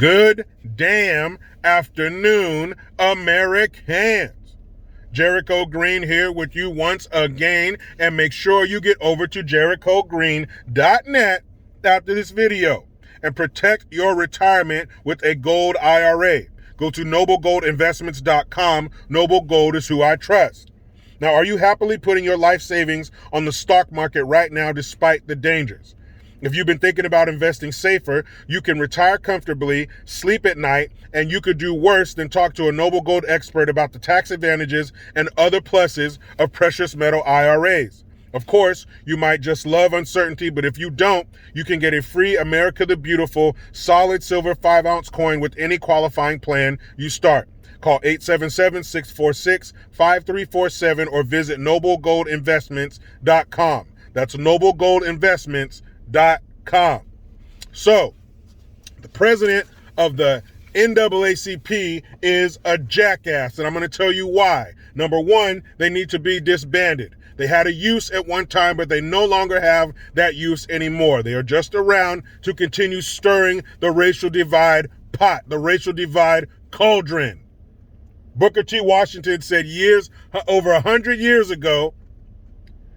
Good damn afternoon, Americans. Jericho Green here with you once again, and make sure you get over to jerichogreen.net after this video and protect your retirement with a gold IRA. Go to noblegoldinvestments.com. Noble Gold is who I trust. Now, are you happily putting your life savings on the stock market right now despite the dangers? If you've been thinking about investing safer, you can retire comfortably, sleep at night, and you could do worse than talk to a Noble Gold expert about the tax advantages and other pluses of precious metal IRAs. Of course, you might just love uncertainty, but if you don't, you can get a free America the Beautiful solid silver 5-ounce coin with any qualifying plan you start. Call 877-646-5347 or visit noblegoldinvestments.com. That's noblegoldinvestments.com. So, the president of the NAACP is a jackass, and I'm going to tell you why. Number one, they need to be disbanded. They had a use at one time, but they no longer have that use anymore. They are just around to continue stirring the racial divide pot, the racial divide cauldron. Booker T. Washington said over 100 years ago,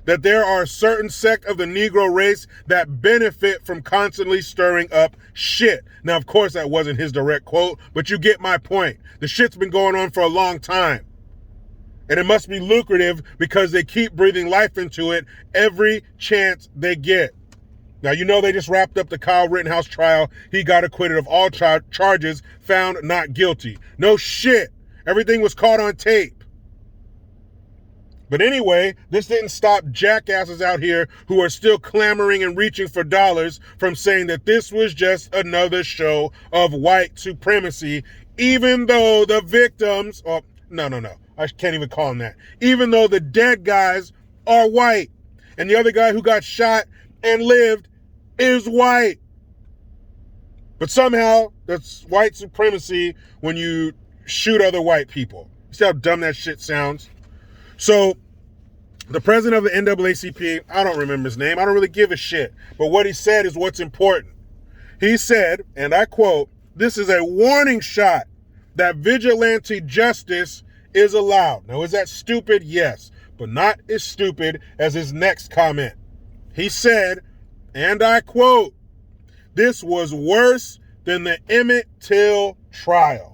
that there are a certain sect of the Negro race that benefit from constantly stirring up shit. Now, of course, that wasn't his direct quote, but you get my point. The shit's been going on for a long time. And it must be lucrative because they keep breathing life into it every chance they get. Now, you know they just wrapped up the Kyle Rittenhouse trial. He got acquitted of all charges, found not guilty. No shit. Everything was caught on tape. But anyway, this didn't stop jackasses out here who are still clamoring and reaching for dollars from saying that this was just another show of white supremacy, even though the victims, no, I can't even call them that. Even though the dead guys are white and the other guy who got shot and lived is white. But somehow that's white supremacy when you shoot other white people. See how dumb that shit sounds? So, the president of the NAACP, I don't remember his name, I don't really give a shit, but what he said is what's important. He said, and I quote, "This is a warning shot that vigilante justice is allowed." Now, is that stupid? Yes, but not as stupid as his next comment. He said, and I quote, "This was worse than the Emmett Till trial."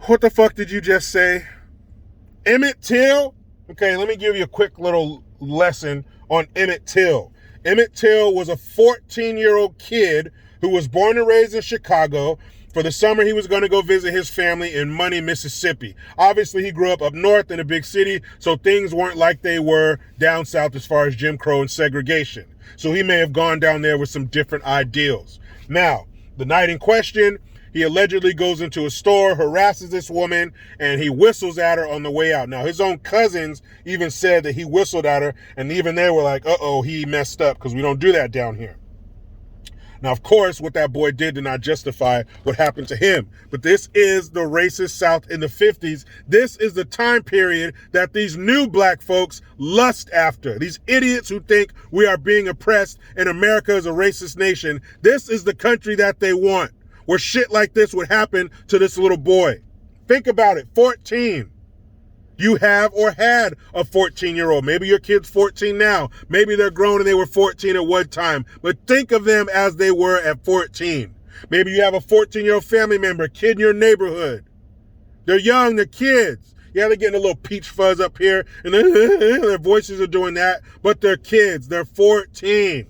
What the fuck did you just say? Emmett Till? Okay, let me give you a quick little lesson on Emmett Till. Emmett Till was a 14-year-old kid who was born and raised in Chicago. For the summer, he was going to go visit his family in Money, Mississippi. Obviously, he grew up north in a big city, so things weren't like they were down south as far as Jim Crow and segregation. So he may have gone down there with some different ideals. Now, the night in question, he allegedly goes into a store, harasses this woman, and he whistles at her on the way out. Now, his own cousins even said that he whistled at her, and even they were like, uh-oh, he messed up because we don't do that down here. Now, of course, what that boy did not justify what happened to him. But this is the racist South in the 50s. This is the time period that these new black folks lust after. These idiots who think we are being oppressed and America is a racist nation. This is the country that they want, where shit like this would happen to this little boy. Think about it, 14. You have or had a 14-year-old. Maybe your kid's 14 now. Maybe they're grown and they were 14 at one time. But think of them as they were at 14. Maybe you have a 14-year-old family member, kid in your neighborhood. They're young, they're kids. Yeah, they're getting a little peach fuzz up here, and their voices are doing that, but they're kids. They're 14.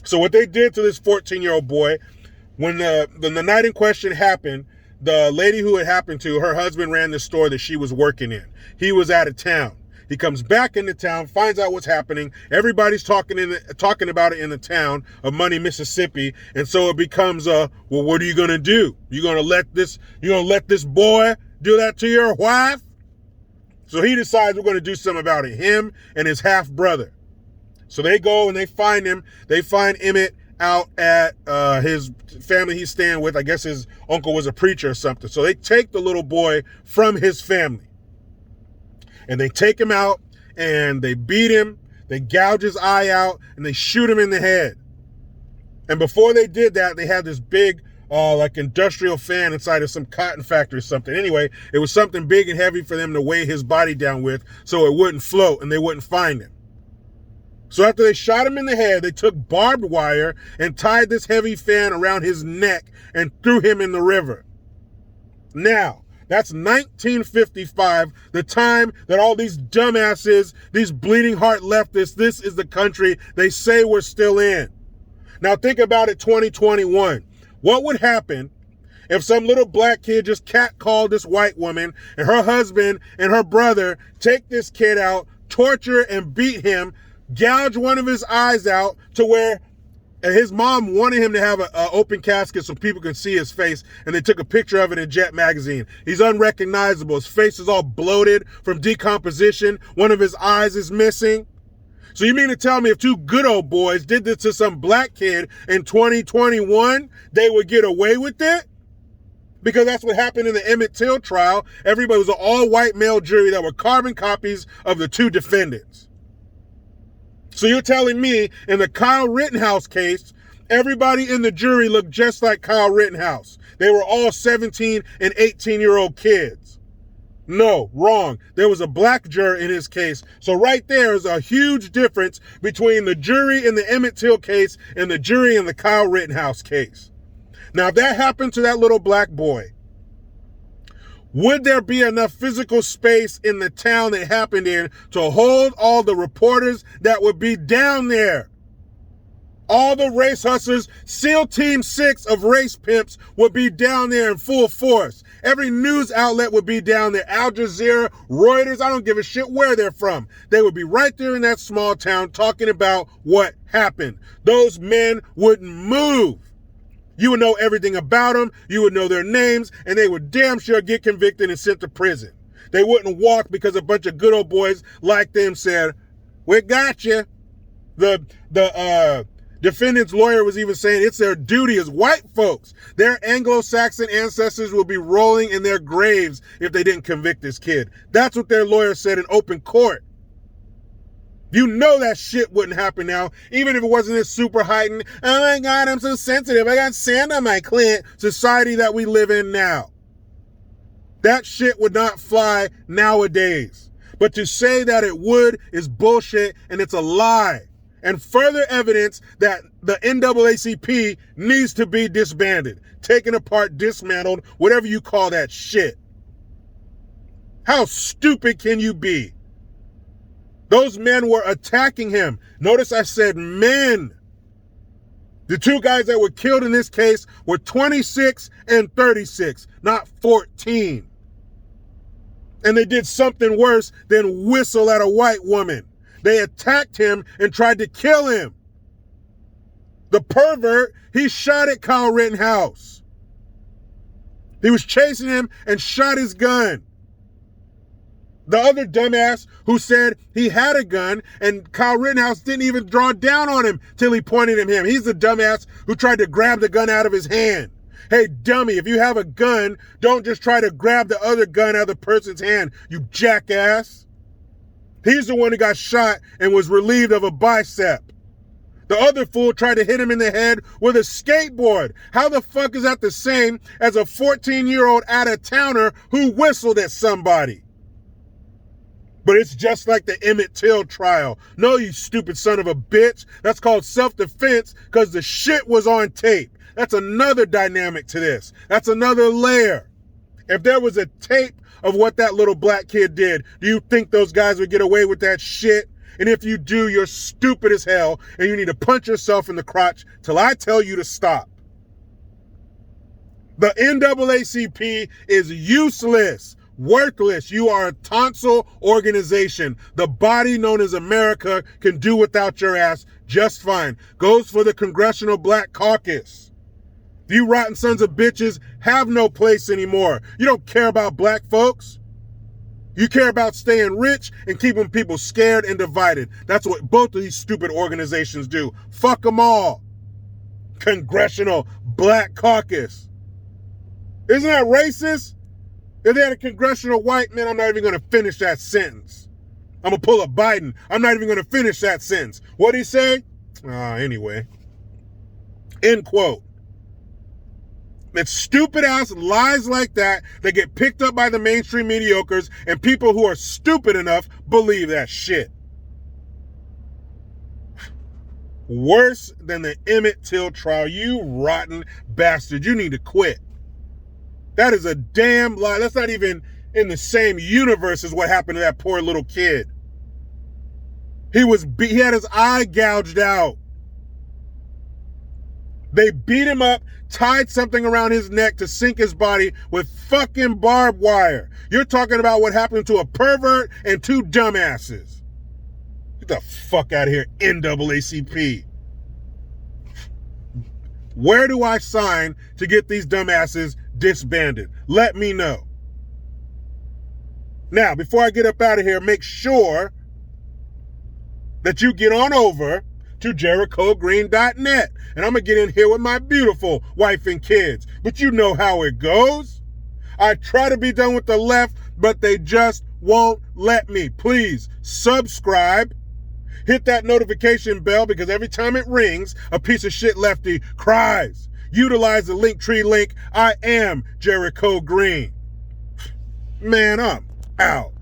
So what they did to this 14-year-old boy, when the night in question happened, the lady who it happened to, her husband ran the store that she was working in. He was out of town. He comes back into town, finds out what's happening. Everybody's talking about it in the town of Money, Mississippi. And so it becomes well, what are you going to do? You going to let this boy do that to your wife? So he decides we're going to do something about it, him and his half brother. So they go and they find him. They find Emmett out at his family he's staying with. I guess his uncle was a preacher or something. So they take the little boy from his family and they take him out and they beat him, they gouge his eye out, and they shoot him in the head. And before they did that, they had this big like industrial fan inside of some cotton factory or something. Anyway, it was something big and heavy for them to weigh his body down with so it wouldn't float and they wouldn't find him. So after they shot him in the head, they took barbed wire and tied this heavy fan around his neck and threw him in the river. Now, that's 1955, the time that all these dumbasses, these bleeding heart leftists, this is the country they say we're still in. Now think about it, 2021. What would happen if some little black kid just catcalled this white woman and her husband and her brother take this kid out, torture and beat him, gouge one of his eyes out to where his mom wanted him to have an open casket so people could see his face, and they took a picture of it in Jet magazine. He's unrecognizable. His face is all bloated from decomposition. One of his eyes is missing. So you mean to tell me if two good old boys did this to some black kid in 2021, they would get away with it? Because that's what happened in the Emmett Till trial. Everybody was an all-white male jury that were carbon copies of the two defendants. So you're telling me in the Kyle Rittenhouse case, everybody in the jury looked just like Kyle Rittenhouse. They were all 17 and 18-year-old kids. No, wrong. There was a black juror in his case. So right there is a huge difference between the jury in the Emmett Till case and the jury in the Kyle Rittenhouse case. Now, if that happened to that little black boy, would there be enough physical space in the town that happened in to hold all the reporters that would be down there? All the race hustlers, SEAL Team 6 of race pimps would be down there in full force. Every news outlet would be down there. Al Jazeera, Reuters, I don't give a shit where they're from. They would be right there in that small town talking about what happened. Those men wouldn't move. You would know everything about them. You would know their names, and they would damn sure get convicted and sent to prison. They wouldn't walk because a bunch of good old boys like them said, "We got you." The defendant's lawyer was even saying it's their duty as white folks. Their Anglo-Saxon ancestors will be rolling in their graves if they didn't convict this kid. That's what their lawyer said in open court. You know that shit wouldn't happen now, even if it wasn't this super heightened, "Oh my God, I'm so sensitive, I got sand on my clit" society that we live in now. That shit would not fly nowadays. But to say that it would is bullshit, and it's a lie. And further evidence that the NAACP needs to be disbanded, taken apart, dismantled, whatever you call that shit. How stupid can you be? Those men were attacking him. Notice I said men. The two guys that were killed in this case were 26 and 36, not 14. And they did something worse than whistle at a white woman. They attacked him and tried to kill him. The pervert, he shot at Kyle Rittenhouse. He was chasing him and shot his gun. The other dumbass who said he had a gun and Kyle Rittenhouse didn't even draw down on him till he pointed at him. He's the dumbass who tried to grab the gun out of his hand. Hey, dummy, if you have a gun, don't just try to grab the other gun out of the person's hand, you jackass. He's the one who got shot and was relieved of a bicep. The other fool tried to hit him in the head with a skateboard. How the fuck is that the same as a 14-year-old out-of-towner who whistled at somebody? But it's just like the Emmett Till trial. No, you stupid son of a bitch. That's called self-defense because the shit was on tape. That's another dynamic to this. That's another layer. If there was a tape of what that little black kid did, do you think those guys would get away with that shit? And if you do, you're stupid as hell and you need to punch yourself in the crotch till I tell you to stop. The NAACP is useless. Worthless. You are a tonsil organization. The body known as America can do without your ass just fine. Goes for the Congressional Black Caucus. You rotten sons of bitches have no place anymore. You don't care about black folks. You care about staying rich and keeping people scared and divided. That's what both of these stupid organizations do. Fuck them all. Congressional Black Caucus. Isn't that racist? If they had a congressional white man, I'm not even going to finish that sentence. I'm going to pull a Biden. I'm not even going to finish that sentence. What'd he say? Anyway. End quote. It's stupid ass lies like that get picked up by the mainstream mediocres, and people who are stupid enough believe that shit. Worse than the Emmett Till trial. You rotten bastard. You need to quit. That is a damn lie. That's not even in the same universe as what happened to that poor little kid. He had his eye gouged out. They beat him up, tied something around his neck to sink his body with fucking barbed wire. You're talking about what happened to a pervert and two dumbasses. Get the fuck out of here, NAACP. Where do I sign to get these dumbasses disbanded? Let me know. Now, before I get up out of here, make sure that you get on over to JerichoGreen.net. And I'm going to get in here with my beautiful wife and kids. But you know how it goes. I try to be done with the left, but they just won't let me. Please subscribe. Hit that notification bell, because every time it rings, a piece of shit lefty cries. Utilize the Linktree link. I am Jericho Green. Man, I'm out.